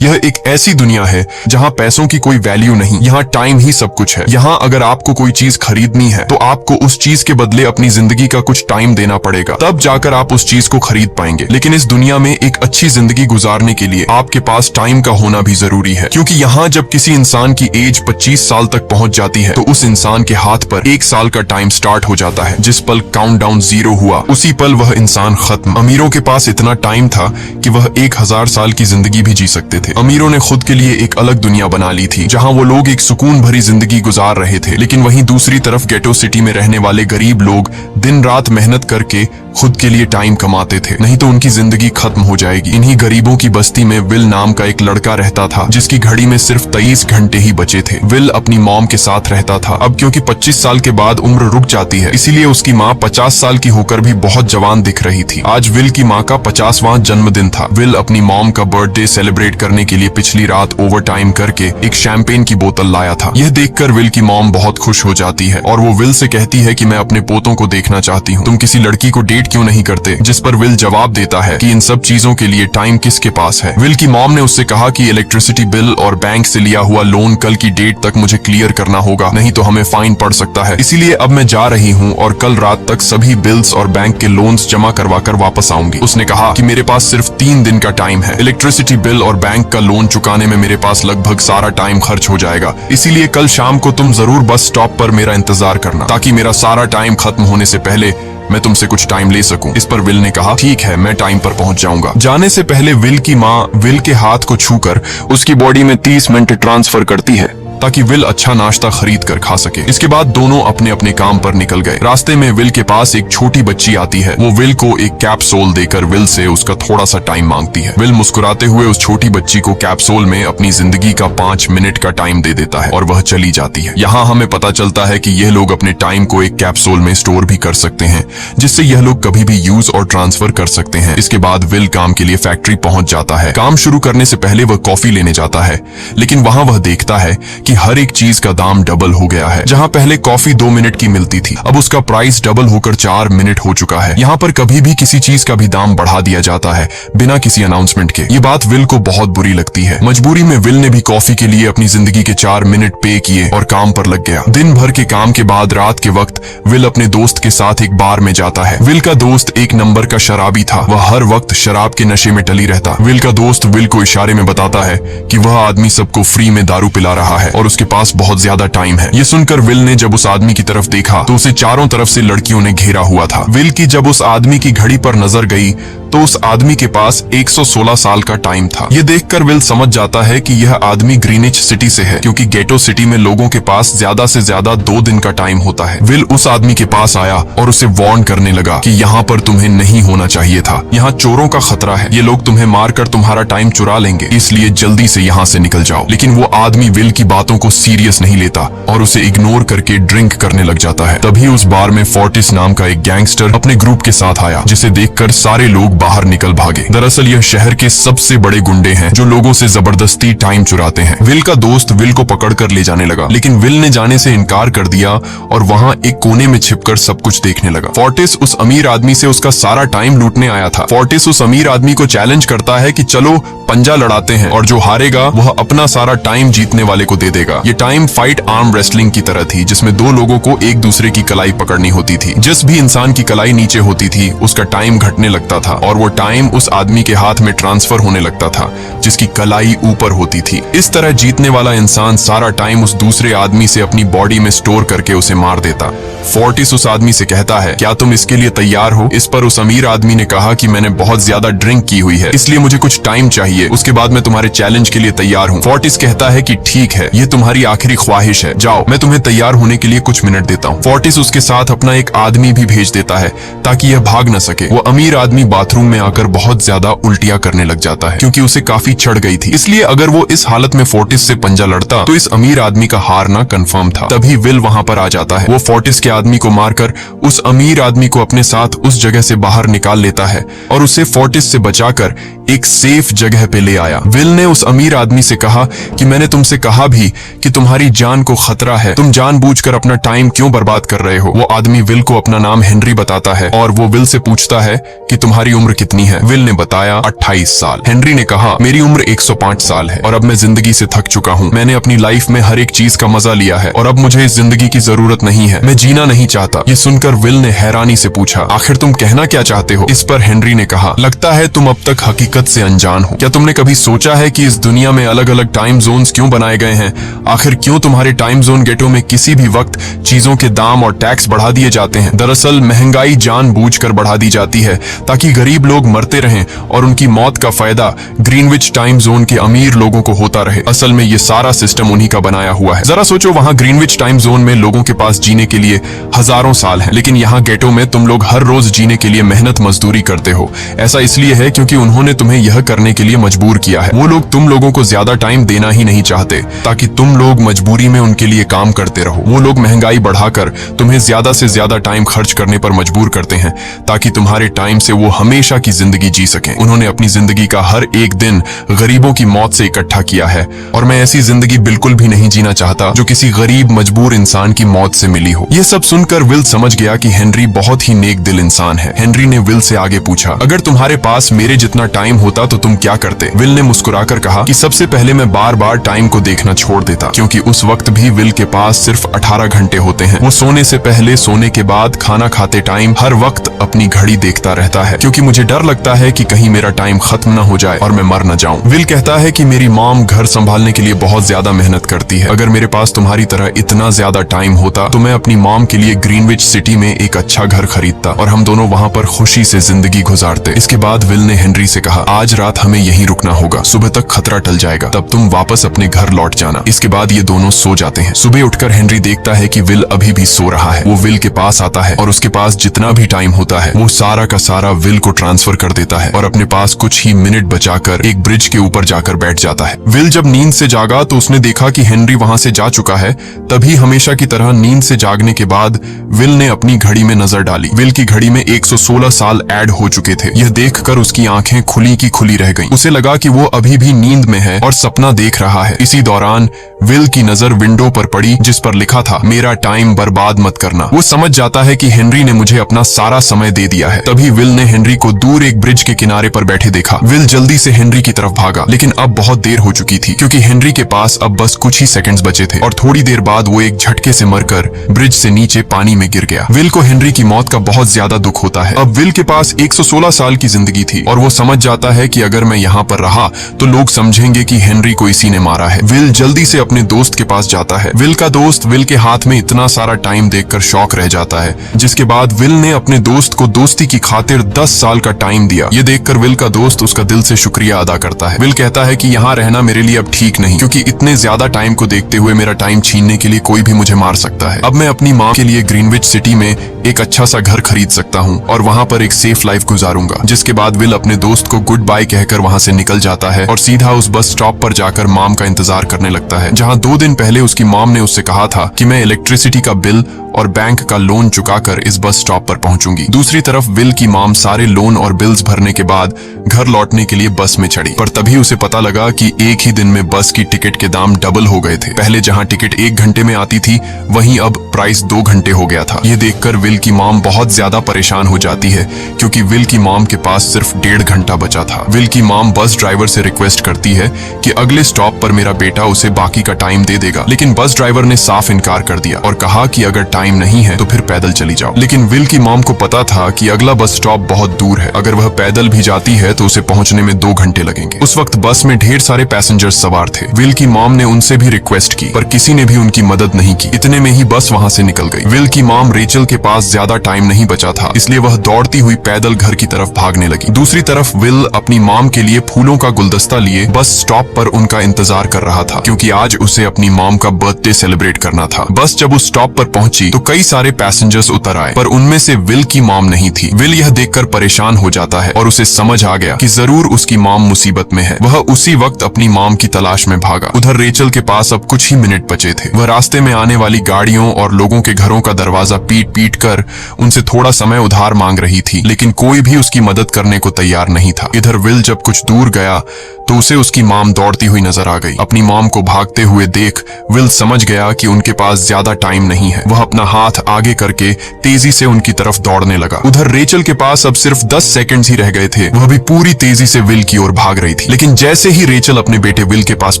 यह एक ऐसी दुनिया है जहाँ पैसों की कोई वैल्यू नहीं, यहाँ टाइम ही सब कुछ है। यहाँ अगर आपको कोई चीज खरीदनी है तो आपको उस चीज के बदले अपनी जिंदगी का कुछ टाइम देना पड़ेगा, तब जाकर आप उस चीज को खरीद पाएंगे। लेकिन इस दुनिया में एक अच्छी जिंदगी गुजारने के लिए आपके पास टाइम का होना भी जरूरी है, क्योंकि यहाँ जब किसी इंसान की एज 25 साल तक पहुंच जाती है तो उस इंसान के हाथ पर 1 साल का टाइम स्टार्ट हो जाता है। जिस पल काउंटडाउन 0 हुआ उसी पल वह इंसान खत्म। अमीरों के पास इतना टाइम था कि वह 1000 साल की जिंदगी भी जी सकते थे। अमीरों ने खुद के लिए एक अलग दुनिया बना ली थी जहां वो लोग एक सुकून भरी जिंदगी गुजार रहे थे, लेकिन वहीं दूसरी तरफ गेटो सिटी में रहने वाले गरीब लोग दिन रात मेहनत करके खुद के लिए टाइम कमाते थे, नहीं तो उनकी जिंदगी खत्म हो जाएगी। इन्हीं गरीबों की बस्ती में विल नाम का एक लड़का रहता था जिसकी घड़ी में सिर्फ 23 घंटे ही बचे थे। विल अपनी मॉम के साथ रहता था। अब क्योंकि 25 साल के बाद उम्र रुक जाती है, इसीलिए उसकी माँ 50 साल की होकर भी बहुत जवान दिख रही थी। आज विल की माँ का 50वां जन्मदिन था। विल अपनी मॉम का बर्थडे सेलिब्रेट करने के लिए पिछली रात ओवर टाइम करके एक शैंपेन की बोतल लाया था। यह देखकर विल की मॉम बहुत खुश हो जाती है और वो विल से कहती है कि मैं अपने पोतों को देखना चाहती हूँ, तुम किसी लड़की को डेट क्यों नहीं करते? जिस पर विल जवाब देता है कि इन सब चीजों के लिए टाइम किसके पास है। विल की मॉम ने उससे कहा कि इलेक्ट्रिसिटी बिल और बैंक से लिया हुआ लोन कल की डेट तक मुझे क्लियर करना होगा, नहीं तो हमें फाइन पड़ सकता है। इसीलिए अब मैं जा रही हूँ और कल रात तक सभी बिल्स और बैंक के लोन्स जमा करवाकर वापस आऊंगी। उसने कहा कि मेरे पास सिर्फ 3 दिन का टाइम है। इलेक्ट्रिसिटी बिल और बैंक का लोन चुकाने में मेरे पास लगभग सारा टाइम खर्च हो जाएगा, इसीलिए कल शाम को तुम जरूर बस स्टॉप पर मेरा इंतजार करना, ताकि मेरा सारा टाइम खत्म होने से पहले मैं तुमसे कुछ टाइम ले सकूं। इस पर विल ने कहा ठीक है, मैं टाइम पर पहुंच जाऊंगा। जाने से पहले विल की माँ विल के हाथ को छूकर उसकी बॉडी में 30 मिनट ट्रांसफर करती है ताकि विल अच्छा नाश्ता खरीद कर खा सके। इसके बाद दोनों अपने अपने काम पर निकल गए। रास्ते में विल के पास एक छोटी बच्ची आती है। वो विल को एक कैप्सूल देकर विल से उसका थोड़ा सा टाइम मांगती है। विल मुस्कुराते हुए उस छोटी बच्ची को कैप्सूल में अपनी जिंदगी का 5 मिनट का टाइम दे देता है और वह चली जाती है। यहाँ हमें पता चलता है कि यह लोग अपने टाइम को एक कैप्सूल में स्टोर भी कर सकते हैं, जिससे यह लोग कभी भी यूज और ट्रांसफर कर सकते हैं। इसके बाद विल काम के लिए फैक्ट्री पहुंच जाता है। काम शुरू करने से पहले वह कॉफी लेने जाता है, लेकिन वहां वह देखता है कि हर एक चीज का दाम डबल हो गया है। जहां पहले कॉफी 2 मिनट की मिलती थी, अब उसका प्राइस डबल होकर 4 मिनट हो चुका है। यहाँ पर कभी भी किसी चीज का भी दाम बढ़ा दिया जाता है बिना किसी अनाउंसमेंट के। ये बात विल को बहुत बुरी लगती है। मजबूरी में विल ने भी कॉफी के लिए अपनी जिंदगी के 4 मिनट पे किए और काम पर लग गया। दिन भर के काम के बाद रात के वक्त विल अपने दोस्त के साथ एक बार में जाता है। विल का दोस्त 1 नंबर का शराबी था। वह हर वक्त शराब के नशे में टली रहता। विल का दोस्त विल को इशारे में बताता है कि वह आदमी सबको फ्री में दारू पिला रहा है और उसके पास बहुत ज्यादा टाइम है। ये सुनकर विल ने जब उस आदमी की तरफ देखा तो उसे चारों तरफ से लड़कियों ने घेरा हुआ था। विल की जब उस आदमी की घड़ी पर नजर गई तो उस आदमी के पास 116 साल का टाइम था। ये देखकर विल समझ जाता है कि यह आदमी ग्रीनिच सिटी से है, क्योंकि गेटो सिटी में लोगों के पास ज्यादा से ज्यादा 2 दिन का टाइम होता है। विल उस आदमी के पास आया और उसे वार्न करने लगा कि यहाँ पर तुम्हें नहीं होना चाहिए था। यहाँ चोरों का खतरा है, ये लोग तुम्हें मारकर तुम्हारा टाइम चुरा लेंगे, इसलिए जल्दी से यहाँ से निकल जाओ। लेकिन वो आदमी विल की बातों को सीरियस नहीं लेता और उसे इग्नोर करके ड्रिंक करने लग जाता है। तभी उस बार में फोर्टिस नाम का एक गैंगस्टर अपने ग्रुप के साथ आया, जिसे देखकर सारे लोग बाहर निकल भागे। दरअसल यह शहर के सबसे बड़े गुंडे हैं जो लोगों से जबरदस्ती टाइम चुराते हैं। विल का दोस्त विल को पकड़कर ले जाने लगा, लेकिन विल ने जाने से इनकार कर दिया और वहां एक कोने में छिपकर सब कुछ देखने लगा। फोर्टिस उस अमीर आदमी से उसका सारा टाइम लूटने आया था। फोर्टिस उस अमीर आदमी को चैलेंज करता है कि चलो पंजा लड़ाते हैं और जो हारेगा वह अपना सारा टाइम जीतने वाले को दे देगा। ये टाइम फाइट आर्म रेसलिंग की तरह थी, जिसमें 2 लोगों को एक दूसरे की कलाई पकड़नी होती थी। जिस भी इंसान की कलाई नीचे होती थी उसका टाइम घटने लगता था और वो टाइम उस आदमी के हाथ में ट्रांसफर होने लगता था जिसकी कलाई ऊपर होती थी। इस तरह जीतने वाला इंसान सारा टाइम उस दूसरे आदमी से अपनी बॉडी में स्टोर करके उसे मार देता। फोर्टिस उस आदमी से कहता है, क्या तुम इसके लिए तैयार हो? इस पर उस अमीर आदमी ने कहा कि मैंने बहुत ज्यादा ड्रिंक की हुई है, इसलिए मुझे कुछ टाइम चाहिए, उसके बाद मैं तुम्हारे चैलेंज के लिए तैयार हूँ। फोर्टिस कहता है कि ठीक है, ये तुम्हारी आखिरी ख्वाहिश है, जाओ, मैं तुम्हें तैयार होने के लिए कुछ मिनट देता हूँ। फोर्टिस उसके साथ अपना एक आदमी भी भेज देता है ताकि यह भाग न सके। वो अमीर आदमी बाथरूम में आकर बहुत ज्यादा उल्टियां करने लग जाता है, क्योंकि उसे काफी चढ़ गई थी। इसलिए अगर वो इस हालत में फोर्टिस से पंजा लड़ता तो इस अमीर आदमी का हारना कंफर्म था। तभी विल वहां पर आ जाता है। वो फोर्टिस के आदमी को मारकर उस अमीर आदमी को अपने साथ उस जगह से बाहर निकाल लेता है और उसे फोर्टिस से बचाकर एक सेफ जगह पे ले आया। विल ने उस अमीर आदमी से कहा कि मैंने तुमसे कहा भी कि तुम्हारी जान को खतरा है, तुम जानबूझकर अपना टाइम क्यों बर्बाद कर रहे हो। वो आदमी विल को अपना नाम हेनरी बताता है और वो विल से पूछता है कि तुम्हारी उम्र उम्र कितनी है? विल ने बताया 28 साल। हेनरी ने कहा, मेरी उम्र 105 साल है और अब मैं जिंदगी से थक चुका हूँ। मैंने अपनी लाइफ में हर एक चीज का मजा लिया है और अब मुझे इस जिंदगी की जरूरत नहीं है। मैं जीना नहीं चाहता। ये सुनकर विल ने हैरानी से पूछा, आखिर तुम कहना क्या चाहते हो? इस पर हेनरी ने कहा, लगता है तुम अब तक हकीकत से अनजान हो। क्या तुमने कभी सोचा है कि इस दुनिया में अलग अलग टाइम जोन्स क्यों बनाए गए हैं? आखिर क्यों तुम्हारे टाइम जोन गेटो में किसी भी वक्त चीजों के दाम और टैक्स बढ़ा दिए जाते हैं? दरअसल महंगाई जानबूझकर बढ़ा दी जाती है ताकि गरीब लोग मरते रहें और उनकी मौत का फायदा ग्रीनविच टाइम जोन के अमीर लोगों को होता रहे। असल में ये सारा सिस्टम उन्हीं का बनाया हुआ है। जरा सोचो, वहाँ ग्रीनविच टाइम जोन में लोगों के पास जीने के लिए हजारों साल हैं, लेकिन यहाँ गेटो में तुम लोग हर रोज जीने के लिए मेहनत मजदूरी करते हो। ऐसा इसलिए है क्योंकि उन्होंने तुम्हें यह करने के लिए मजबूर किया है। वो लोग तुम लोगों को ज्यादा टाइम देना ही नहीं चाहते ताकि तुम लोग मजबूरी में उनके लिए काम करते रहो। वो लोग महंगाई बढ़ाकर तुम्हें ज्यादा से ज्यादा टाइम खर्च करने पर मजबूर करते हैं ताकि तुम्हारे टाइम से वो हमेशा की जिंदगी जी सकें। उन्होंने अपनी जिंदगी का हर एक दिन गरीबों की मौत से इकट्ठा किया है और मैं ऐसी जिंदगी बिल्कुल भी नहीं जीना चाहता जो किसी गरीब मजबूर इंसान की मौत से मिली हो। ये सब सुनकर विल समझ गया कि हेनरी बहुत ही नेक दिल इंसान है। हेनरी ने विल से आगे पूछा, अगर तुम्हारे पास मेरे जितना टाइम होता तो तुम क्या करते? विल ने मुस्कुराकर कहा कि सबसे पहले मैं बार बार टाइम को देखना छोड़ देता, क्योंकि उस वक्त भी विल के पास सिर्फ 18 घंटे होते हैं। वो सोने से पहले, सोने के बाद, खाना खाते टाइम हर वक्त अपनी घड़ी देखता रहता है, क्योंकि मुझे डर लगता है कि कहीं मेरा टाइम खत्म न हो जाए और मैं मर न जाऊं। विल कहता है कि मेरी मॉम घर संभालने के लिए बहुत ज्यादा मेहनत करती है। अगर मेरे पास तुम्हारी तरह इतना ज्यादा टाइम होता तो मैं अपनी मॉम के लिए ग्रीनविच सिटी में एक अच्छा घर खरीदता और हम दोनों वहाँ पर खुशी से जिंदगी गुजारते। इसके बाद विल ने हेनरी से कहा, आज रात हमें यहीं रुकना होगा, सुबह तक खतरा टल जाएगा, तब तुम वापस अपने घर लौट जाना। इसके बाद ये दोनों सो जाते हैं। सुबह उठकर हेनरी देखता है कि विल अभी भी सो रहा है। वो विल के पास आता है और उसके पास जितना भी टाइम होता है वो सारा का सारा विल को ट्रांसफर कर देता है और अपने पास कुछ ही मिनट बचाकर एक ब्रिज के ऊपर जाकर बैठ जाता है। विल जब नींद से जागा तो उसने देखा कि हेनरी वहां से जा चुका है। तभी हमेशा की तरह नींद से जागने के बाद विल ने अपनी घड़ी में नजर डाली। विल की घड़ी में 116 साल ऐड हो चुके थे। यह देखकर उसकी आंखें खुली की खुली रह गईं। उसे लगा कि वो अभी भी नींद में है और सपना देख रहा है। इसी दौरान विल की नजर विंडो पर पड़ी जिस पर लिखा था, मेरा टाइम बर्बाद मत करना। वो समझ जाता है कि हेनरी ने मुझे अपना सारा समय दे दिया है। तभी विल ने हेनरी को दूर एक ब्रिज के किनारे पर बैठे देखा। विल जल्दी से हेनरी की तरफ भागा, लेकिन अब बहुत देर हो चुकी थी क्योंकि हेनरी के पास अब बस कुछ ही सेकंड्स बचे थे और थोड़ी देर बाद वो एक झटके से मरकर ब्रिज से नीचे पानी में गिर गया। विल को हेनरी की मौत का बहुत ज्यादा दुख होता है। अब विल के पास 116 साल की जिंदगी थी और वो समझ जाता है कि अगर मैं यहाँ पर रहा तो लोग समझेंगे कि हेनरी को इसी ने मारा है। विल जल्दी से अपने दोस्त के पास जाता है। विल का दोस्त विल के हाथ में इतना सारा टाइम देखकर शॉक रह जाता है, जिसके बाद विल ने अपने दोस्त को दोस्ती की खातिर 10 साल का टाइम दिया। ये देखकर विल का दोस्त उसका दिल से शुक्रिया अदा करता है। विल कहता है कि यहाँ रहना मेरे लिए अब ठीक नहीं, क्योंकि इतने ज्यादा टाइम को देखते हुए मेरा टाइम छीनने के लिए कोई भी मुझे मार सकता है। अब मैं अपनी माँ के लिए ग्रीनविच सिटी में एक अच्छा सा घर खरीद सकता हूँ और वहाँ पर एक सेफ लाइफ गुजारूंगा। जिसके बाद विल अपने दोस्त को गुड बाय कहकर वहाँ से निकल जाता है और सीधा उस बस स्टॉप पर जाकर मॉम का इंतजार करने लगता है, जहाँ 2 दिन पहले उसकी मॉम ने उससे कहा था कि मैं इलेक्ट्रिसिटी का बिल और बैंक का लोन चुकाकर इस बस स्टॉप पर पहुंचूंगी। दूसरी तरफ विल की मॉम सारे लोन और बिल्स भरने के बाद घर लौटने के लिए बस में चढ़ी, पर तभी उसे पता लगा कि एक ही दिन में बस की टिकट के दाम डबल हो गए थे। पहले जहां टिकट 1 घंटे में आती थी वहीं अब प्राइस 2 घंटे हो गया था। ये देखकर विल की मॉम बहुत ज्यादा परेशान हो जाती है, क्योंकि विल की मॉम के पास सिर्फ 1.5 घंटा बचा था। विल की मॉम बस ड्राइवर से रिक्वेस्ट करती है कि अगले स्टॉप पर मेरा बेटा उसे बाकी का टाइम दे देगा, लेकिन बस ड्राइवर ने साफ इनकार कर दिया और कहा कि अगर टाइम नहीं है तो फिर पैदल चली जाओ। लेकिन विल की मॉम को पता था कि अगला बस स्टॉप बहुत दूर है। अगर वह पैदल भी जाती है तो उसे पहुंचने में 2 घंटे लगेंगे। उस वक्त बस में ढेर सारे पैसेंजर्स सवार थे। विल की मॉम ने उनसे भी रिक्वेस्ट की, पर किसी ने भी उनकी मदद नहीं की। इतने में ही बस वहां से निकल गई। विल की मॉम रेचल के पास ज्यादा टाइम नहीं बचा था, इसलिए वह दौड़ती हुई पैदल घर की तरफ भागने लगी। दूसरी तरफ विल अपनी मॉम के लिए फूलों का गुलदस्ता लिए बस स्टॉप पर उनका इंतजार कर रहा था, क्योंकि आज उसे अपनी मॉम का बर्थडे सेलिब्रेट करना था। बस जब उस स्टॉप पर पहुंची तो कई सारे पैसेंजर्स उतर आए, पर उनमें से विल की मॉम नहीं थी। विल यह देखकर परेशान हो जाता है और उसे समझ आ गया कि जरूर उसकी मॉम मुसीबत में है। वह उसी वक्त अपनी मॉम की तलाश में भागा। उधर रेचल के पास अब कुछ ही मिनट बचे थे। वह रास्ते में आने वाली गाड़ियों और लोगों के घरों का दरवाजा पीट पीट कर उनसे थोड़ा समय उधार मांग रही थी, लेकिन कोई भी उसकी मदद करने को तैयार नहीं था। इधर विल जब कुछ दूर गया तो उसे उसकी मॉम दौड़ती हुई नजर आ गई। अपनी मॉम को भागते हुए देख विल समझ गया कि उनके पास ज्यादा टाइम नहीं है। वह अपना हाथ आगे करके तेजी से उनकी तरफ दौड़ने लगा। उधर रेचल के पास अब सिर्फ 10 सेकंड्स ही रह गए थे। वह भी पूरी तेजी से विल की ओर भाग रही थी, लेकिन जैसे ही रेचल अपने बेटे विल के पास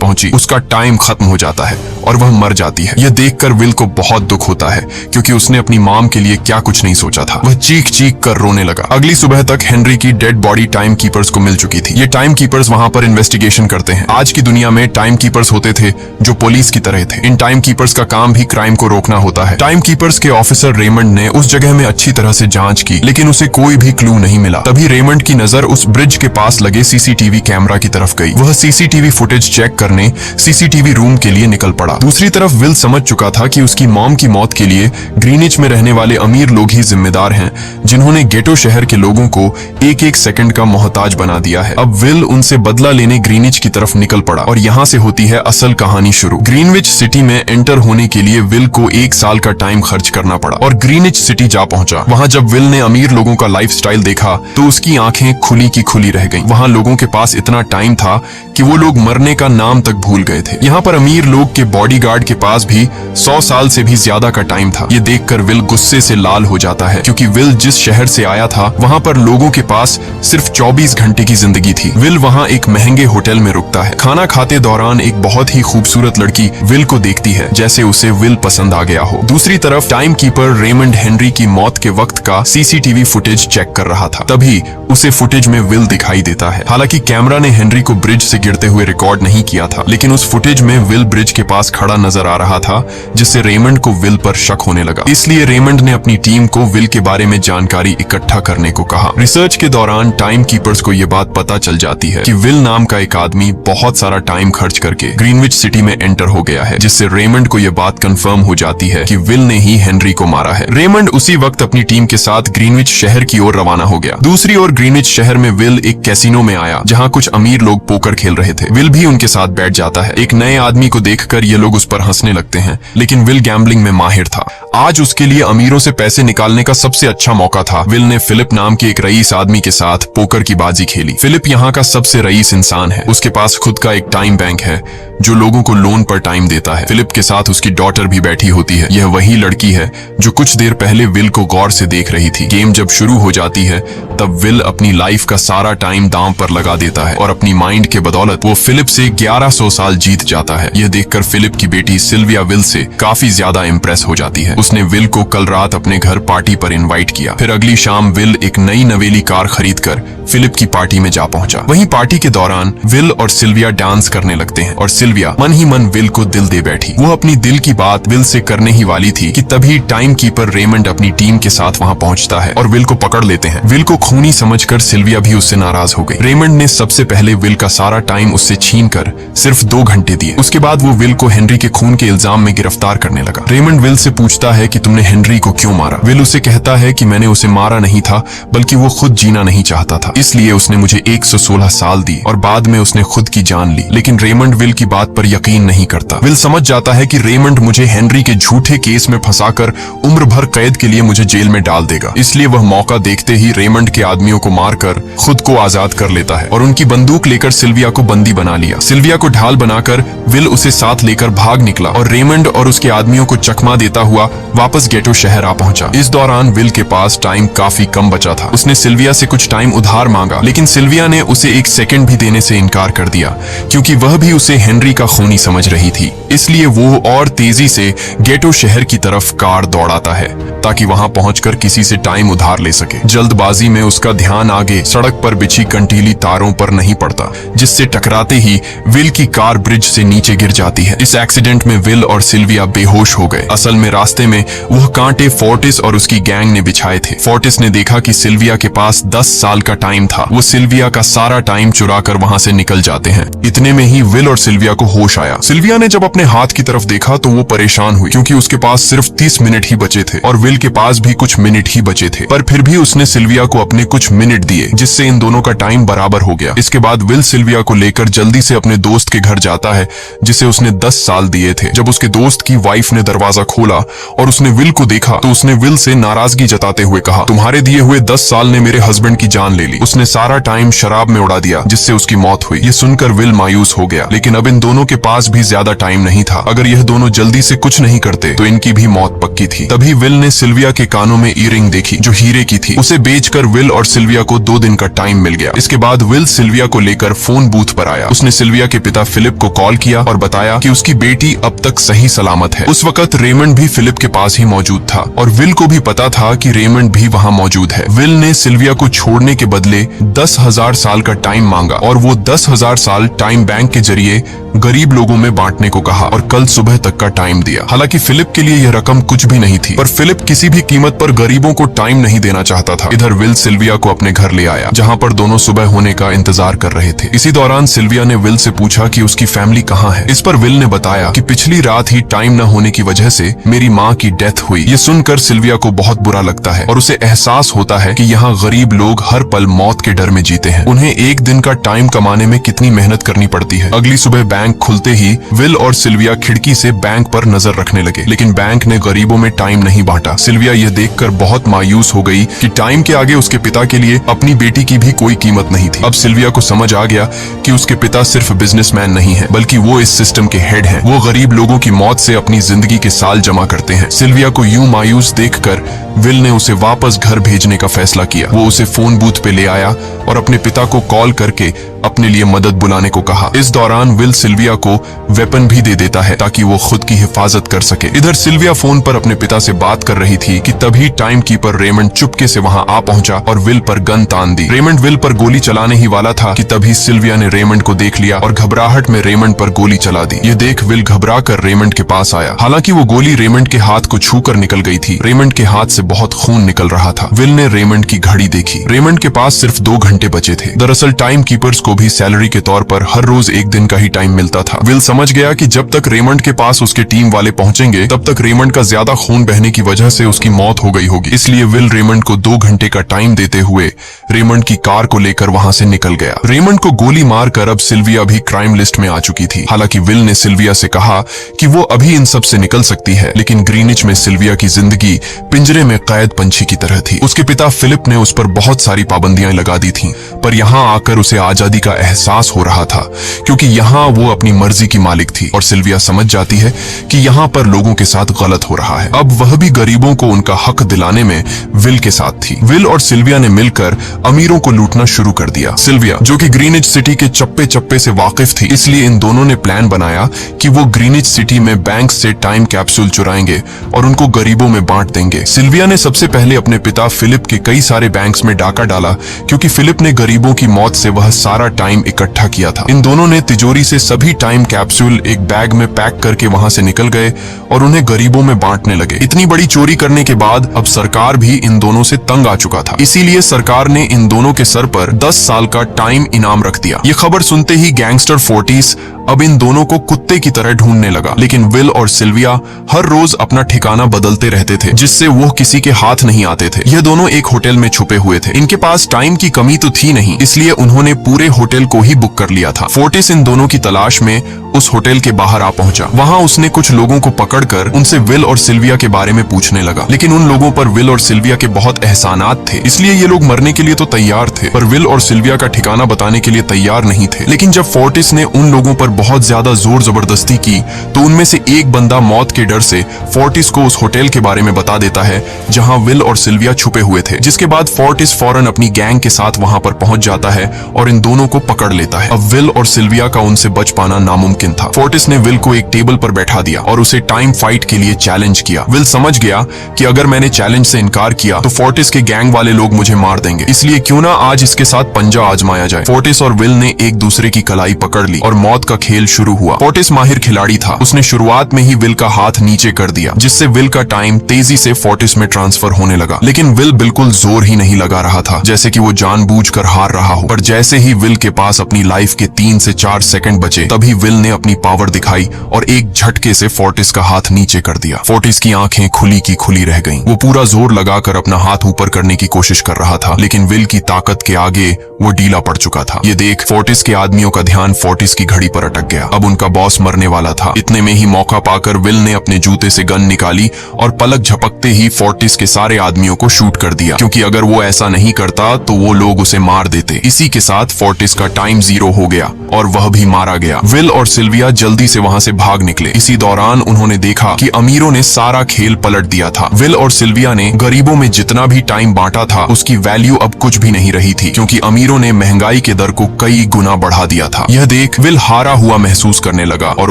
पहुंची, उसका टाइम खत्म हो जाता है और वह मर जाती है। यह देखकर विल को बहुत दुख होता है, क्योंकि उसने अपनी मॉम के लिए क्या कुछ नहीं सोचा था। वह चीख चीख कर रोने लगा। अगली सुबह तक हेनरी की डेड बॉडी टाइम कीपर्स को मिल चुकी थी। ये टाइम कीपर्स वहां पर इन्वेस्टिगेशन करते हैं। आज की दुनिया में टाइम कीपर्स होते थे जो पुलिस की तरह थे। इन टाइम कीपर्स का काम भी क्राइम को रोकना होता है। टाइम कीपर्स के ऑफिसर रेमंड ने उस जगह में अच्छी तरह से जांच की, लेकिन उसे कोई भी क्लू नहीं मिला। तभी रेमंड की नजर उस ब्रिज के पास लगे सीसीटीवी कैमरा की तरफ गई। वह सीसीटीवी फुटेज चेक करने सीसीटीवी रूम के लिए निकल पड़ा। दूसरी तरफ विल समझ चुका था कि उसकी मॉम की मौत के लिए ग्रीनिच में रहने वाले अमीर लोग ही जिम्मेदार हैं, जिन्होंने गेटो शहर के लोगों को एक एक सेकंड का मोहताज बना दिया है। अब विल उनसे बदला लेने ग्रीनिच की तरफ निकल पड़ा और यहाँ से होती है असल कहानी शुरू। ग्रीनविच सिटी में एंटर होने के लिए विल को 1 साल का टाइम खर्च करना पड़ा और ग्रीनिच सिटी जा पहुंचा। वहां जब विल ने अमीर लोगों का लाइफस्टाइल देखा तो उसकी आंखें खुली की खुली रह गईं। वहां लोगों के पास इतना टाइम था कि वो लोग मरने का नाम तक भूल गए थे। यहाँ पर अमीर लोग के बॉडीगार्ड के पास भी 100 साल से भी ज्यादा का टाइम था। ये देखकर विल गुस्से से लाल हो जाता है, क्योंकि विल जिस शहर से आया था वहां पर लोगों के पास सिर्फ 24 घंटे की जिंदगी थी। विल वहां एक महंगे होटल में रुकता है। खाना खाते दौरान एक बहुत ही खूबसूरत लड़की विल को देखती है, जैसे उसे विल पसंद आ गया हो। दूसरी तरफ टाइम कीपर रेमंड हेनरी की मौत के वक्त का सीसीटीवी फुटेज चेक कर रहा था। तभी उसे फुटेज में विल दिखाई देता है। हालांकि कैमरा ने हेनरी को ब्रिज से गिरते हुए रिकॉर्ड नहीं किया था, लेकिन उस फुटेज में विल ब्रिज के पास खड़ा नजर आ रहा था, जिससे रेमंड को विल पर शक होने लगा। इसलिए रेमंड ने अपनी टीम को विल के बारे में जानकारी इकट्ठा करने को कहा। रिसर्च के दौरान टाइम कीपर्स को यह बात पता चल जाती है कि विल नाम का एक आदमी बहुत सारा टाइम खर्च करके ग्रीनविच सिटी में एंटर हो गया है, जिससे रेमंड को यह बात कंफर्म हो जाती है कि विल ने ही हेनरी को मारा है। रेमंड उसी वक्त अपनी टीम के साथ ग्रीनविच शहर की ओर रवाना हो गया। दूसरी ओर ग्रीनविच शहर में विल एक कैसीनो में आया, जहां कुछ अमीर लोग पोकर खेल रहे थे। विल भी उनके साथ बैठ जाता है। एक नए आदमी को देखकर ये लोग उस पर हंसने लगते हैं, लेकिन विल गैम्बलिंग में माहिर था। आज उसके लिए अमीरों से पैसे निकालने का सबसे अच्छा मौका था। विल ने फिलिप नाम के एक रईस आदमी के साथ पोकर की बाजी खेली। फिलिप यहाँ का सबसे रईस इंसान है। उसके पास खुद का एक टाइम बैंक है जो लोगों को लोन पर टाइम देता है। फिलिप के साथ उसकी डॉटर भी बैठी होती है। यह वही लड़की है जो कुछ देर पहले विल को गौर से देख रही थी। गेम जब शुरू हो जाती है तब विल अपनी लाइफ का सारा टाइम दांव पर लगा देता है और अपनी माइंड के बदौलत वो फिलिप से 1100 साल जीत जाता है। यह देखकर फिलिप की बेटी सिल्विया विल से काफी ज्यादा इम्प्रेस हो जाती है। उसने विल को कल रात अपने घर पार्टी पर इनवाइट किया। फिर अगली शाम विल एक नई नवेली कार खरीदकर फिलिप की पार्टी में जा पहुंचा। वहीं पार्टी के दौरान विल और सिल्विया डांस करने लगते हैं और सिल्विया मन ही मन विल को दिल दे बैठी। वो अपनी दिल की बात विल से करने ही वाली थी कि तभी टाइम कीपर रेमंड अपनी टीम के साथ वहां पहुंचता है और विल को पकड़ लेते हैं। विल को खूनी समझकर सिल्विया भी उससे नाराज हो गई। रेमंड ने सबसे पहले विल का सारा टाइम उससे छीनकर सिर्फ 2 घंटे दिए। उसके बाद वो विल को हेनरी के खून के इल्जाम में गिरफ्तार करने लगा। रेमंड विल से पूछता है कि तुमने हेनरी को क्यों मारा। विल उसे कहता है कि मैंने उसे मारा नहीं था, बल्कि वो खुद जीना नहीं चाहता था, इसलिए उसने मुझे 116 साल दी और बाद में उसने खुद की जान ली। लेकिन रेमंड विल की बात पर यकीन नहीं करता। विल समझ जाता है कि रेमंड मुझे हेनरी के झूठे केस में फंसाकर उम्र भर कैद के लिए मुझे जेल में डाल देगा, इसलिए वह मौका देखते ही रेमंड के आदमियों को मारकर खुद को आजाद कर लेता है और उनकी बंदूक लेकर सिल्विया को बंदी बना लिया। सिल्विया को ढाल बनाकर विल उसे साथ लेकर भाग निकला और रेमंड और उसके आदमियों को चकमा देता हुआ वापस गेटो शहर आ पहुंचा। इस दौरान विल के पास टाइम काफी कम बचा था। उसने सिल्विया से कुछ टाइम उधार मांगा, लेकिन सिल्विया ने उसे 1 सेकंड भी देने से इनकार कर दिया, क्योंकि वह भी उसे हेनरी का खूनी समझ रही थी। इसलिए वो और तेजी से गेटो शहर की तरफ कार दौड़ाता है ताकि वहां पहुंचकर किसी से टाइम उधार ले सके। जल्दबाजी में उसका ध्यान आगे सड़क पर बिछी कंटीली तारों पर नहीं पड़ता, जिससे टकराते ही विल की कार ब्रिज से नीचे गिर जाती है। इस एक्सीडेंट में विल और सिल्विया बेहोश हो गए। असल में रास्ते में वह कांटे फोर्टिस और उसकी गैंग ने बिछाए थे। फोर्टिस ने देखा कि सिल्विया के पास 10 साल का टाइम था। वो सिल्विया का सारा टाइम चुरा कर वहां से निकल जाते हैं। इतने में ही विल और सिल्विया को होश आया। सिल्विया ने जब अपने हाथ की तरफ देखा तो वो परेशान हुई, क्योंकि उसके पास सिर्फ 30 मिनट ही बचे थे और विल के पास भी कुछ मिनट ही बचे थे। पर फिर भी उसने सिल्विया को अपने कुछ मिनट दिए, जिससे इन दोनों का टाइम बराबर हो गया। इसके बाद विल सिल्विया को लेकर जल्दी से अपने दोस्त के घर जाता है, जिसे उसने 10 साल दिए थे। जब उसके दोस्त की वाइफ ने दरवाजा खोला और उसने विल को देखा तो उसने विल से नाराजगी जताते हुए कहा, तुम्हारे दिए हुए 10 साल ने मेरे हस्बैंड की जान ले ली। उसने सारा टाइम शराब में उड़ा दिया, जिससे उसकी मौत हुई। ये सुनकर विल मायूस हो गया, लेकिन अब इन दोनों के पास भी ज्यादा टाइम नहीं था। अगर यह दोनों जल्दी से कुछ नहीं करते तो इनकी भी मौत पक्की थी। तभी विल ने सिल्विया के कानों में ईयरिंग देखी जो हीरे की थी। उसे बेचकर विल और सिल्विया को 2 दिन का टाइम मिल गया। इसके बाद विल सिल्विया को लेकर फोन बूथ पर आया। उसने सिल्विया के पिता फिलिप को कॉल किया और बताया कि उसकी बेटी अब तक सही सलामत है। उस वक्त रेमंड भी फिलिप के पास ही मौजूद था और विल को भी पता था कि रेमंड भी वहाँ मौजूद है। विल ने सिल्विया को छोड़ने के बदले 10,000 साल का टाइम मांगा और वो 10,000 साल टाइम बैंक के जरिए गरीब लोगों में बांटने को कहा और कल सुबह तक का टाइम दिया। हालांकि फिलिप के लिए यह रकम कुछ भी नहीं थी, पर फिलिप किसी भी कीमत पर गरीबों को टाइम नहीं देना चाहता था। इधर विल सिल्विया को अपने घर ले आया, जहाँ पर दोनों सुबह होने का इंतजार कर रहे थे। इसी दौरान सिल्विया ने विल से पूछा कि उसकी फैमिली कहाँ है। इस पर विल ने बताया कि पिछली रात ही टाइम न होने की वजह से मेरी माँ की डेथ हुई। ये सुनकर सिल्विया को बहुत बुरा लगता है और उसे एहसास होता है कि यहाँ गरीब लोग हर पल मौत के डर में जीते हैं। उन्हें एक दिन का टाइम कमाने में कितनी मेहनत करनी पड़ती है। अगली सुबह बैंक खुलते ही विल और सिल्विया खिड़की से बैंक पर नजर रखने लगे, लेकिन बैंक ने गरीबों में टाइम नहीं बांटा। सिल्विया यह देखकर बहुत मायूस हो गई कि टाइम के आगे उसके पिता के लिए अपनी बेटी की भी कोई कीमत नहीं थी। अब सिल्विया को समझ आ गया कि उसके पिता सिर्फ बिजनेसमैन नहीं है, बल्कि वो इस सिस्टम के हेड हैं। वो गरीब लोगों की मौत से अपनी जिंदगी के साल जमा करते हैं। सिल्विया को यूं मायूस देखकर विल ने उसे वापस घर भेजने का फैसला किया। वो उसे फोन बूथ पे ले आया और अपने पिता को कॉल करके अपने लिए मदद बुलाने को कहा। इस दौरान विल सिल्विया को वेपन भी दे देता है ताकि वो खुद की हिफाजत कर सके। इधर सिल्विया फोन पर अपने पिता से बात कर रही थी कि तभी टाइम कीपर रेमंड चुपके से वहां आ पहुंचा और विल पर गन तान दी। रेमंड विल पर गोली चलाने ही वाला था कि तभी सिल्विया ने रेमंड को देख लिया और घबराहट में रेमंड पर गोली चला दी। ये देख विल घबरा कर रेमंड के पास आया। हालांकि वो गोली रेमंड के हाथ को छूकर निकल गई थी। रेमंड के हाथ से बहुत खून निकल रहा था। विल ने रेमंड की घड़ी देखी। रेमंड के पास सिर्फ 2 घंटे बचे थे। दरअसल टाइम कीपर्स को भी सैलरी के तौर पर हर रोज 1 दिन का ही टाइम मिलता था। विल समझ गया कि जब तक रेमंड के पास उसके टीम वाले पहुंचेंगे तब तक रेमंड का ज्यादा खून बहने की वजह से उसकी मौत हो गई होगी। इसलिए विल रेमंड को 2 घंटे का टाइम देते हुए रेमंड की कार को लेकर वहां से निकल गया। रेमंड को गोली मारकर अब सिल्विया भी क्राइम लिस्ट में आ चुकी थी। हालांकि विल ने सिल्विया से कहा कि वो अभी इन सब से निकल सकती है, लेकिन ग्रीनिच में सिल्विया की जिंदगी पिंजरे में कैद पंछी की तरह थी। उसके पिता फिलिप ने उस पर बहुत सारी पाबंदियां लगा दी थी, पर यहाँ आकर उसे आजादी का एहसास हो रहा था, क्योंकि यहाँ वो अपनी मर्जी की मालिक थी और सिल्विया समझ जाती है कि यहाँ पर लोगों के साथ गलत हो रहा है। अब वह भी गरीबों को उनका हक दिलाने में विल के साथ थी। विल और सिल्विया ने मिलकर अमीरों को लूटना शुरू कर दिया। सिल्विया, जो कि ग्रीनिच सिटी के चप्पे चप्पे से वाकिफ थी, इसलिए इन दोनों ने प्लान बनाया कि वो ग्रीनिच सिटी में बैंक से टाइम कैप्सूल चुराएंगे और उनको गरीबों में बांट देंगे। सिल्विया ने सबसे पहले अपने पिता फिलिप के कई सारे बैंक्स में डाका डाला, क्योंकि फिलिप ने गरीबों की मौत से वह सारा टाइम इकट्ठा किया था। इन दोनों ने तिजोरी से सभी टाइम कैप्सूल एक बैग में पैक करके वहां से निकल गए और उन्हें गरीबों में बांटने लगे। इतनी बड़ी चोरी करने के बाद अब सरकार भी इन दोनों से तंग आ चुका था। इसीलिए सरकार ने इन दोनों के सर पर 10 साल का टाइम इनाम रख दिया। ये खबर सुनते ही गैंगस्टर फोर्टिस अब इन दोनों को कुत्ते की तरह ढूंढने लगा। लेकिन विल और सिल्विया हर रोज अपना ठिकाना बदलते रहते थे, जिससे वो किसी के हाथ नहीं आते थे। ये दोनों एक होटल में छुपे हुए थे। इनके पास टाइम की कमी तो थी नहीं, इसलिए उन्होंने पूरे होटल को ही बुक कर लिया था। फोर्टिस इन दोनों की तलाश में उस होटल के बाहर आ पहुंचा। वहां उसने कुछ लोगों को पकड़कर उनसे विल और सिल्विया के बारे में पूछने लगा, लेकिन उन लोगों पर विल और सिल्विया के बहुत एहसानात थे, इसलिए ये लोग मरने के लिए तो तैयार थे, पर विल और सिल्विया का ठिकाना बताने के लिए तैयार नहीं थे। लेकिन जब फोर्टिस ने उन लोगों पर बहुत ज्यादा जोर जबरदस्ती की, तो उनमें से एक बंदा मौत के डर से फोर्टिस को उस होटल के बारे में बता देता है जहां विल और सिल्विया छुपे हुए थे। जिसके बाद फोर्टिस फौरन अपनी गैंग के साथ वहां पर पहुंच जाता है और इन दोनों को पकड़ लेता है। अब विल और सिल्विया का उनसे बच पाना नामुमकिन था। फोर्टिस ने विल को एक टेबल पर बैठा दिया और उसे टाइम फाइट के लिए चैलेंज किया। विल समझ गया कि अगर मैंने चैलेंज से इनकार किया तो फोर्टिस के गैंग वाले लोग मुझे मार देंगे, इसलिए क्यों ना आज इसके साथ पंजा आजमाया जाए। फोर्टिस और विल ने एक दूसरे की कलाई पकड़ ली और मौत का खेल शुरू हुआ। फोर्टिस माहिर खिलाड़ी था। उसने शुरुआत में ही विल का हाथ नीचे कर दिया, जिससे विल का टाइम तेजी से फोर्टिस में ट्रांसफर होने लगा। लेकिन विल बिल्कुल जोर ही नहीं लगा रहा था, जैसे कि वो जानबूझकर हार रहा हो। पर जैसे ही विल के पास अपनी लाइफ के 3 से 4 सेकंड बचे, तभी विल ने ने अपनी पावर दिखाई और एक झटके से फोर्टिस का हाथ नीचे कर दिया। फोर्टिस की आंखें खुली की खुली रह गईं। वो पूरा जोर लगाकर अपना हाथ ऊपर करने की कोशिश कर रहा था, लेकिन विल की ताकत के आगे वो ढीला पड़ चुका था। ये देख फोर्टिस के आदमियों का ध्यान फोर्टिस की घड़ी पर अटक गया। अब उनका बॉस मरने वाला था। इतने में ही मौका पाकर विल ने अपने जूते से गन निकाली और पलक झपकते ही फोर्टिस के सारे आदमियों को शूट कर दिया, क्योंकि अगर वो ऐसा नहीं करता तो वो लोग उसे मार देते। इसी के साथ फोर्टिस का टाइम 0 हो गया और वह भी मारा गया। विल और सिल्विया जल्दी से वहां से भाग निकले। इसी दौरान उन्होंने देखा कि अमीरों ने सारा खेल पलट दिया था। विल और सिल्विया ने गरीबों में जितना भी टाइम बांटा था उसकी वैल्यू अब कुछ भी नहीं रही थी, क्योंकि अमीरों ने महंगाई के दर को कई गुना बढ़ा दिया था। यह देख विल हारा हुआ महसूस करने लगा और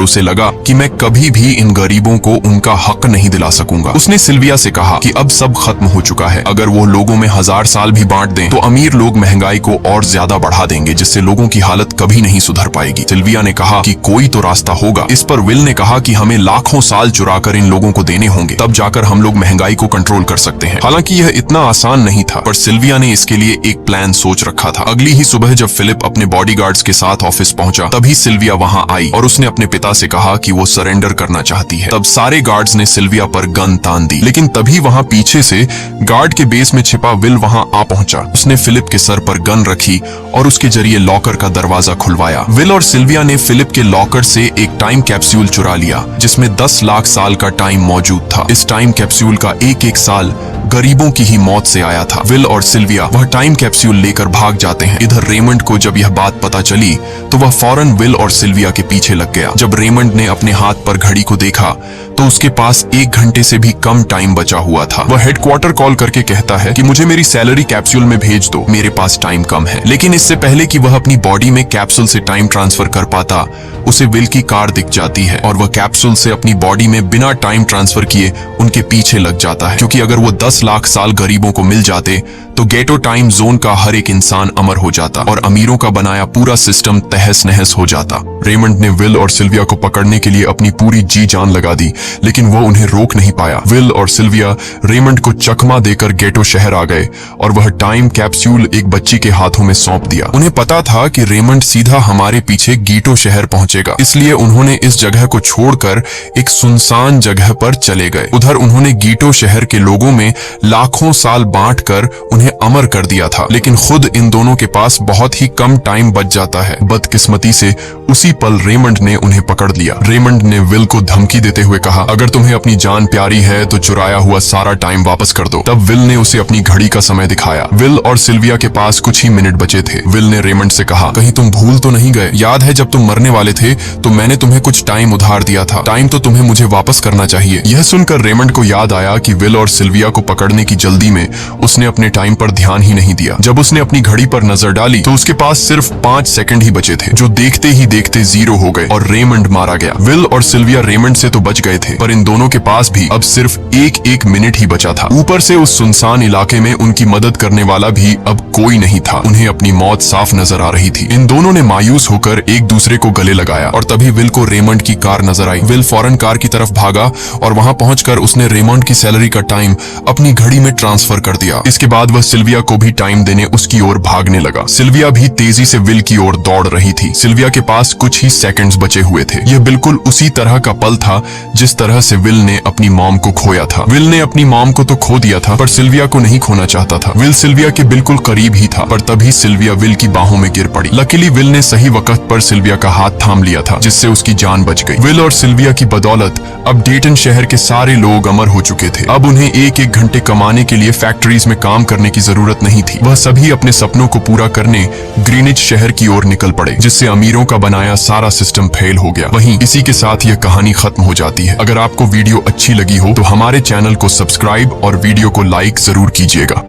उसे लगा कि मैं कभी भी इन गरीबों को उनका हक नहीं दिला सकूंगा। उसने सिल्विया से कहा कि अब सब खत्म हो चुका है। अगर वो लोगों में 1000 साल भी बांट दें तो अमीर लोग महंगाई को और ज्यादा बढ़ा देंगे, जिससे लोगों की हालत कभी नहीं सुधर पाएगी। सिल्विया ने कहा कि कोई तो रास्ता होगा। इस पर विल ने कहा कि हमें लाखों साल चुराकर इन लोगों को देने होंगे, तब जाकर हम लोग महंगाई को कंट्रोल कर सकते हैं। हालांकि यह इतना आसान नहीं था, पर सिल्विया ने इसके लिए एक प्लान सोच रखा था। अगली ही सुबह जब फिलिप अपने बॉडीगार्ड्स के साथ ऑफिस पहुंचा, तभी सिल्विया वहां आई और उसने अपने पिता से कहा कि वो सरेंडर करना चाहती है। तब सारे गार्ड्स ने सिल्विया पर गन तान दी, लेकिन तभी वहां पीछे से गार्ड के बेस में छिपा विल वहां आ पहुंचा। उसने फिलिप के सर पर गन रखी और उसके जरिए लॉकर का दरवाजा खुलवाया। विल और सिल्विया ने फिलिप के लॉकर से एक टाइम कैप्सूल चुरा लिया, जिसमें 10 लाख साल का टाइम मौजूद था। इस टाइम कैप्सूल का एक एक साल गरीबों की ही मौत से आया था। विल और सिल्विया वह टाइम कैप्सूल लेकर भाग जाते हैं। इधर रेमंड को जब यह बात पता चली तो वह फौरन विल और सिल्विया के पीछे लग गया। जब रेमंड ने अपने हाथ पर घड़ी को देखा तो उसके पास 1 घंटे से भी कम टाइम बचा हुआ था। वह हेडक्वार्टर कॉल करके कहता है कि मुझे मेरी सैलरी कैप्सूल में भेज दो, मेरे पास टाइम कम है। लेकिन इससे पहले कि वह अपनी बॉडी में कैप्सूल से टाइम ट्रांसफर कर पाता, उसे विल की कार दिख जाती है और वह कैप्सूल से अपनी बॉडी में बिना टाइम ट्रांसफर किए उनके पीछे लग जाता है, क्योंकि अगर वो 10 लाख साल गरीबों को मिल जाते तो गेटो टाइम जोन का हर एक इंसान अमर हो जाता और अमीरों का बनाया पूरा सिस्टम तहस नहस हो जाता। रेमंड ने विल और सिल्विया को पकड़ने के लिए अपनी पूरी जी जान लगा दी, लेकिन वो उन्हें रोक नहीं पाया। विल और सिल्विया रेमंड को चकमा देकर गेटो शहर आ गए और वह टाइम कैप्सूल एक बच्ची के हाथों में सौंप दिया। उन्हें पता था कि रेमंड सीधा हमारे पीछे गीटो शहर पहुंचेगा, इसलिए उन्होंने इस जगह को छोड़कर एक सुनसान जगह पर चले गए। उधर उन्होंने गीटो शहर के लोगों में लाखों साल बांटकर उन्हें अमर कर दिया था, लेकिन खुद इन दोनों के पास बहुत ही कम टाइम बच जाता है। बदकिस्मती से उसी पल रेमंड ने उन्हें पकड़ लिया। रेमंड ने विल को धमकी देते हुए कहा, अगर तुम्हें अपनी जान प्यारी है तो चुराया हुआ सारा टाइम वापस कर दो। तब विल ने उसे अपनी घड़ी का समय दिखाया। विल और सिल्विया के पास कुछ ही मिनट बचे थे। विल ने रेमंड से कहा, कहीं तुम भूल तो नहीं गए? याद है जब तुम मरने वाले थे तो मैंने तुम्हें कुछ टाइम उधार दिया था। टाइम तो तुम्हें मुझे वापस करना चाहिए। यह सुनकर रेमंड को याद आया कि विल और सिल्विया को पकड़ने की जल्दी में उसने अपने टाइम पर ध्यान ही नहीं दिया। जब उसने अपनी घड़ी पर नजर डाली तो उसके पास सिर्फ 5 सेकंड ही बचे थे, जो देखते ही देखते 0 हो गए और रेमंड मारा गया। विल और सिल्विया रेमंड से तो बच गए थे, पर इन दोनों के पास भी अब सिर्फ एक मिनट ही बचा था। ऊपर से उस सुनसान इलाके में उनकी मदद करने वाला भी अब कोई नहीं था। उन्हें अपनी मौत साफ नजर आ रही थी। इन दोनों ने मायूस होकर एक दूसरे को गले लगाया और तभी विल को रेमंड की कार नजर आई। विल फौरन कार की तरफ भागा और वहां पहुंचकर उसने रेमंड की सैलरी का टाइम अपनी घड़ी में ट्रांसफर कर दिया। इसके बाद वह सिल्विया को भी टाइम देने उसकी ओर भागने लगा। सिल्विया भी तेजी से विल की ओर दौड़ रही थी। सिल्विया के पास कुछ ही सेकंड्स बचे हुए थे। यह बिल्कुल उसी तरह का पल था जिस तरह से विल ने अपनी मॉम को खोया था। विल ने अपनी मॉम को तो खो दिया था, पर सिल्विया को नहीं खोना चाहता था। विल सिल्विया के बिल्कुल करीब ही था, पर तभी सिल्विया विल की बाहों में गिर पड़ी। लकीली विल ने सही वक्त पर सिल्विया का हाथ थाम लिया था, जिससे उसकी जान बच गई। विल और सिल्विया की बदौलत अब डेटन शहर के सारे लोग अमर हो चुके थे। अब उन्हें 1-1 घंटे कमाने के लिए फैक्ट्रीज में काम करने की जरूरत नहीं थी। वह सभी अपने सपनों को पूरा करने ग्रीनिच शहर की ओर निकल पड़े, जिससे अमीरों का बनाया सारा सिस्टम फेल हो गया। वहीं इसी के साथ यह कहानी खत्म हो जाती है। अगर आपको वीडियो अच्छी लगी हो तो हमारे चैनल को सब्सक्राइब और वीडियो को लाइक जरूर कीजिएगा।